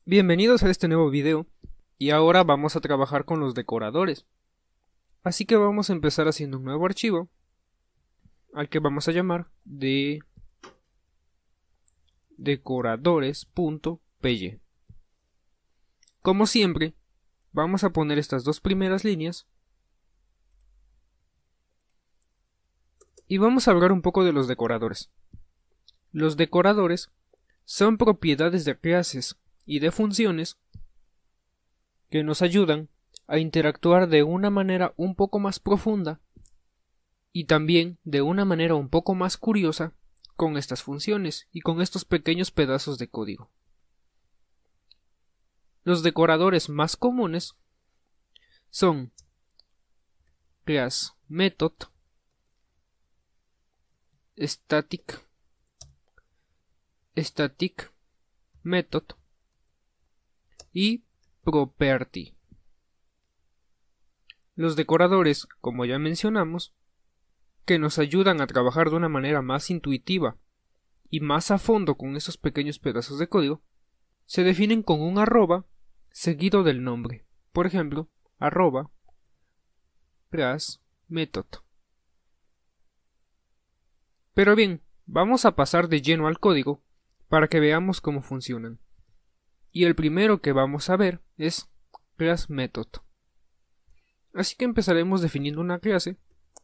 Bienvenidos a este nuevo video y ahora vamos a trabajar con los decoradores. Así que vamos a empezar haciendo un nuevo archivo al que vamos a llamar de decoradores.py. Como siempre, vamos a poner estas dos primeras líneas y vamos a hablar un poco de los decoradores. Los decoradores son propiedades de clases y de funciones que nos ayudan a interactuar de una manera un poco más profunda y también de una manera un poco más curiosa con estas funciones y con estos pequeños pedazos de código. Los decoradores más comunes son classMethod, static method y property. Los decoradores, como ya mencionamos, que nos ayudan a trabajar de una manera más intuitiva y más a fondo con esos pequeños pedazos de código, se definen con un arroba seguido del nombre. Por ejemplo, arroba classMethod. Pero bien, vamos a pasar de lleno al código para que veamos cómo funcionan. Y el primero que vamos a ver es classMethod. Así que empezaremos definiendo una clase,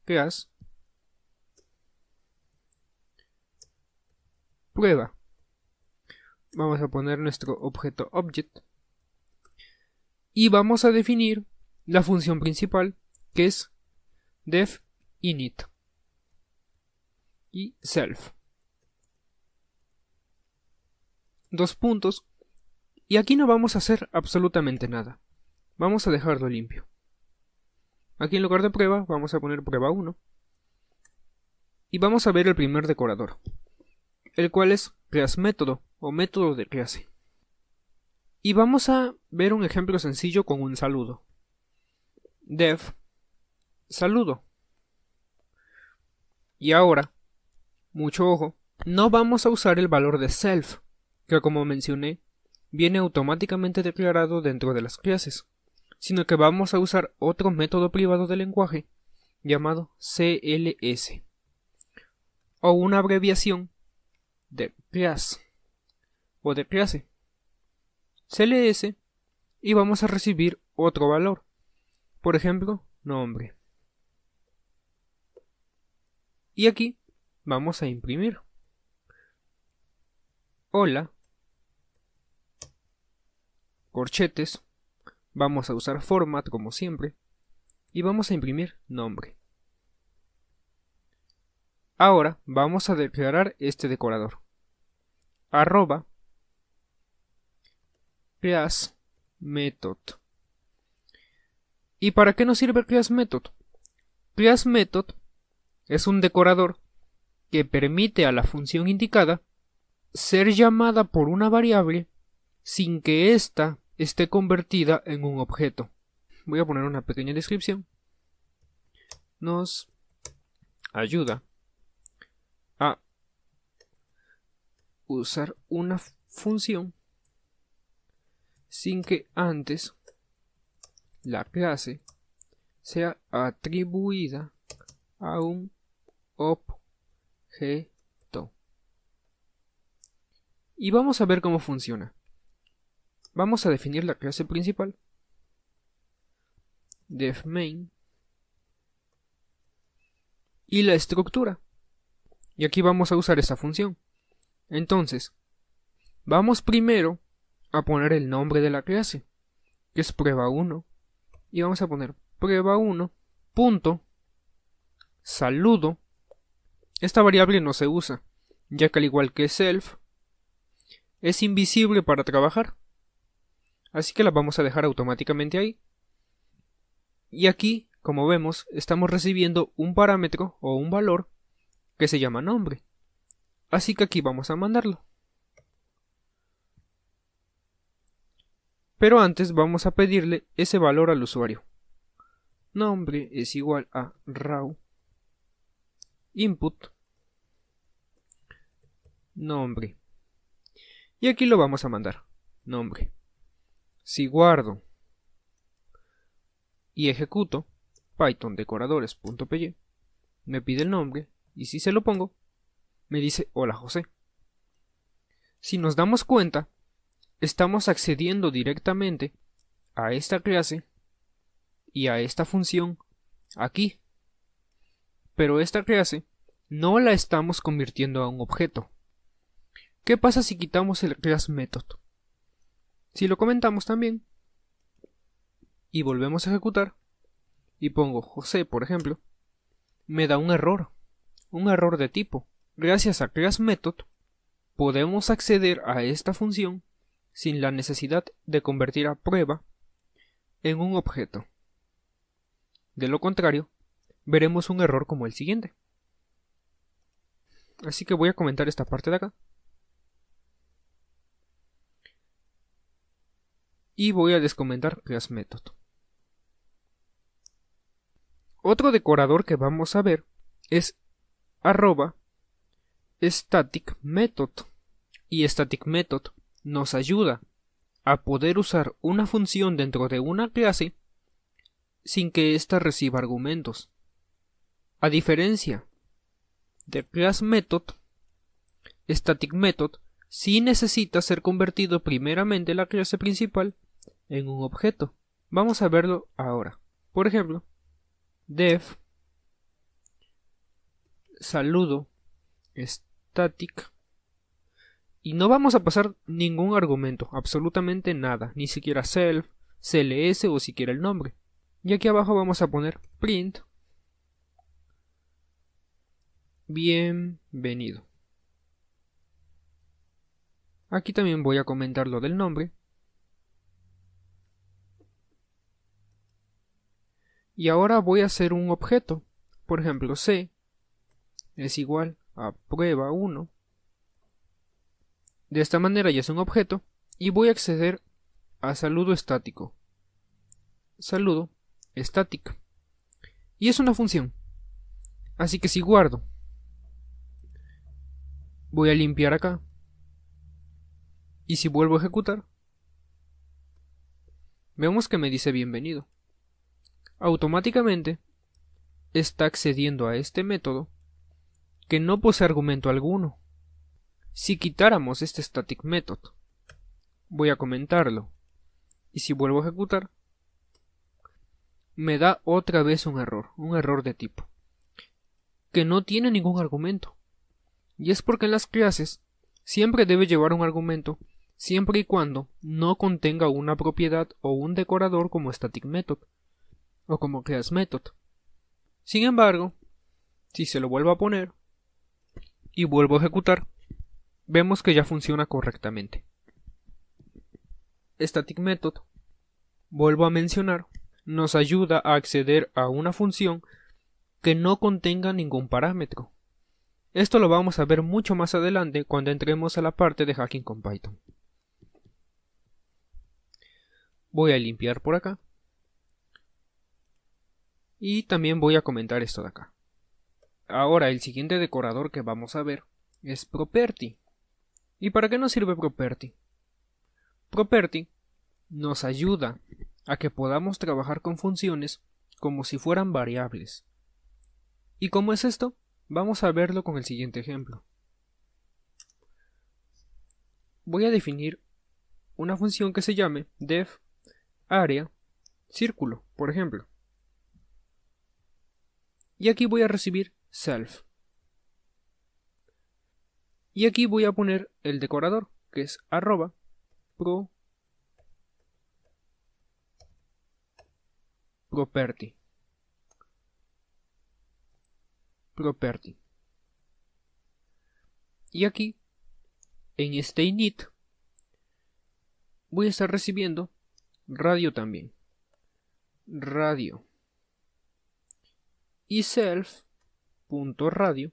class prueba. Vamos a poner nuestro objeto object y vamos a definir la función principal, que es def_init y self. Dos puntos. Y aquí no vamos a hacer absolutamente nada. Vamos a dejarlo limpio. Aquí en lugar de prueba vamos a poner prueba 1. Y vamos a ver el primer decorador, el cual es classMétodo o método de clase. Y vamos a ver un ejemplo sencillo con un saludo. Def saludo. Y ahora, mucho ojo, no vamos a usar el valor de self, que como mencioné, viene automáticamente declarado dentro de las clases, sino que vamos a usar otro método privado del lenguaje llamado CLS, o una abreviación de class o de clase, CLS, y vamos a recibir otro valor, por ejemplo, nombre. Y aquí vamos a imprimir. Hola, corchetes, vamos a usar format como siempre, y vamos a imprimir nombre. Ahora vamos a declarar este decorador. Arroba classMethod. ¿Y para qué nos sirve classMethod? classMethod es un decorador que permite a la función indicada ser llamada por una variable sin que ésta esté convertida en un objeto. Voy a poner una pequeña descripción. Nos ayuda a usar una función sin que antes la clase sea atribuida a un objeto. Y vamos a ver cómo funciona. Vamos a definir la clase principal, defMain, y la estructura. Y aquí vamos a usar esa función. Entonces, vamos primero a poner el nombre de la clase, que es prueba 1, y vamos a poner prueba 1 punto saludo. Esta variable no se usa, ya que al igual que self, es invisible para trabajar, así que la vamos a dejar automáticamente ahí. Y aquí, como vemos, estamos recibiendo un parámetro o un valor que se llama nombre, así que aquí vamos a mandarlo. Pero antes vamos a pedirle ese valor al usuario. Nombre es igual a raw input nombre. Y aquí lo vamos a mandar, nombre. Si guardo y ejecuto Python decoradores.py, me pide el nombre y si se lo pongo, me dice hola José. Si nos damos cuenta, estamos accediendo directamente a esta clase y a esta función aquí. Pero esta clase no la estamos convirtiendo a un objeto. ¿Qué pasa si quitamos el class method? Si lo comentamos también y volvemos a ejecutar y pongo José, por ejemplo, me da un error de tipo. Gracias a class method podemos acceder a esta función sin la necesidad de convertir a prueba en un objeto. De lo contrario, veremos un error como el siguiente. Así que voy a comentar esta parte de acá. Y voy a descomentar class method. Otro decorador que vamos a ver es @static method. Y static method nos ayuda a poder usar una función dentro de una clase sin que ésta reciba argumentos. A diferencia de class method, static method sí necesita ser convertido primeramente la clase principal en un objeto. Vamos a verlo ahora. Por ejemplo, def saludo static y no vamos a pasar ningún argumento, absolutamente nada, ni siquiera self, cls o siquiera el nombre. Y aquí abajo vamos a poner print bienvenido. Aquí también voy a comentar lo del nombre. Y ahora voy a hacer un objeto. Por ejemplo, C es igual a prueba 1. De esta manera ya es un objeto. Y voy a acceder a saludo estático. Saludo static. Y es una función. Así que si guardo, voy a limpiar acá. Y si vuelvo a ejecutar, vemos que me dice bienvenido. Automáticamente está accediendo a este método que no posee argumento alguno. Si quitáramos este static method, voy a comentarlo, y si vuelvo a ejecutar, me da otra vez un error de tipo, que no tiene ningún argumento. Y es porque en las clases siempre debe llevar un argumento siempre y cuando no contenga una propiedad o un decorador como static method o como class method. Sin embargo, si se lo vuelvo a poner y vuelvo a ejecutar, vemos que ya funciona correctamente. Static method, vuelvo a mencionar, nos ayuda a acceder a una función que no contenga ningún parámetro. Esto lo vamos a ver mucho más adelante cuando entremos a la parte de hacking con Python. Voy a limpiar por acá. Y también voy a comentar esto de acá. Ahora el siguiente decorador que vamos a ver es property. ¿Y para qué nos sirve property? Property nos ayuda a que podamos trabajar con funciones como si fueran variables. ¿Y cómo es esto? Vamos a verlo con el siguiente ejemplo. Voy a definir una función que se llame def area círculo, por ejemplo. Y aquí voy a recibir self. Y aquí voy a poner el decorador, que es property. Y aquí, en este init, voy a estar recibiendo radio también. Radio. Y self.radio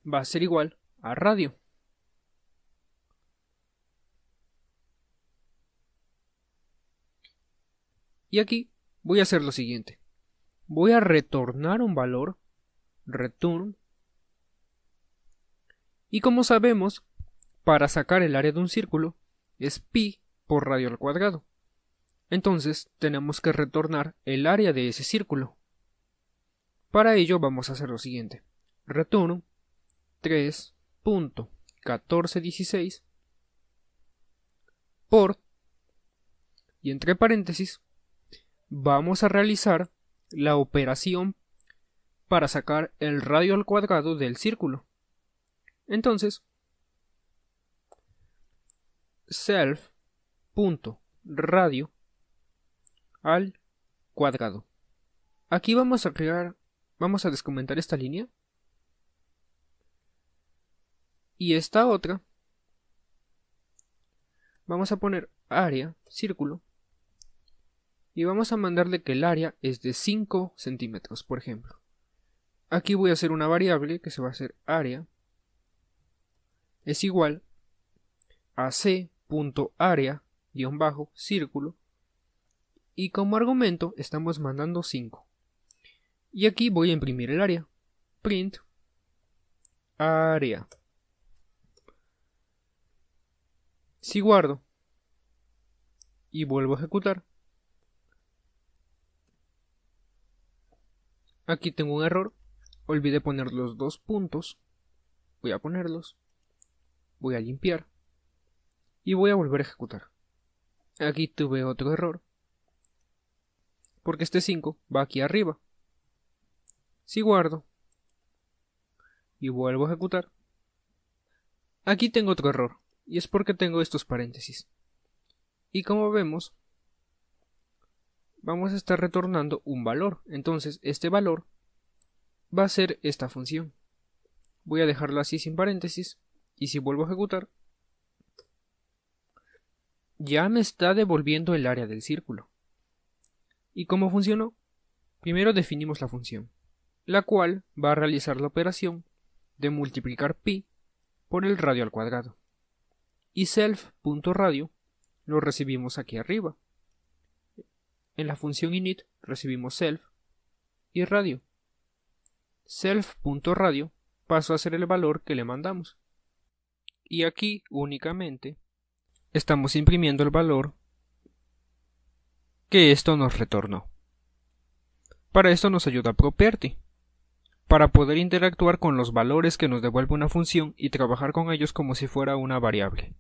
va a ser igual a radio. Y aquí voy a hacer lo siguiente. Voy a retornar un valor, return. Y como sabemos, para sacar el área de un círculo es pi por radio al cuadrado. Entonces tenemos que retornar el área de ese círculo. Para ello vamos a hacer lo siguiente. Retorno 3.1416 por, y entre paréntesis vamos a realizar la operación para sacar el radio al cuadrado del círculo. Entonces self.radio al cuadrado. Aquí vamos a descomentar esta línea y esta otra. Vamos a poner área, círculo, y vamos a mandarle que el área es de 5 centímetros, por ejemplo. Aquí voy a hacer una variable que se va a hacer área es igual a c.area-círculo y como argumento estamos mandando 5. Y aquí voy a imprimir el área. Print área. Si guardo y vuelvo a ejecutar, aquí tengo un error. Olvidé poner los dos puntos. Voy a ponerlos. Voy a limpiar. Y voy a volver a ejecutar. Aquí tuve otro error. Porque este 5 va aquí arriba. Si guardo y vuelvo a ejecutar, aquí tengo otro error. Y es porque tengo estos paréntesis. Y como vemos, vamos a estar retornando un valor. Entonces este valor va a ser esta función. Voy a dejarlo así sin paréntesis. Y si vuelvo a ejecutar, ya me está devolviendo el área del círculo. ¿Y cómo funcionó? Primero definimos la función, la cual va a realizar la operación de multiplicar pi por el radio al cuadrado. Y self.radio lo recibimos aquí arriba. En la función init recibimos self y radio. Self.radio pasó a ser el valor que le mandamos. Y aquí únicamente estamos imprimiendo el valor que esto nos retornó. Para esto nos ayuda Property, para poder interactuar con los valores que nos devuelve una función y trabajar con ellos como si fuera una variable.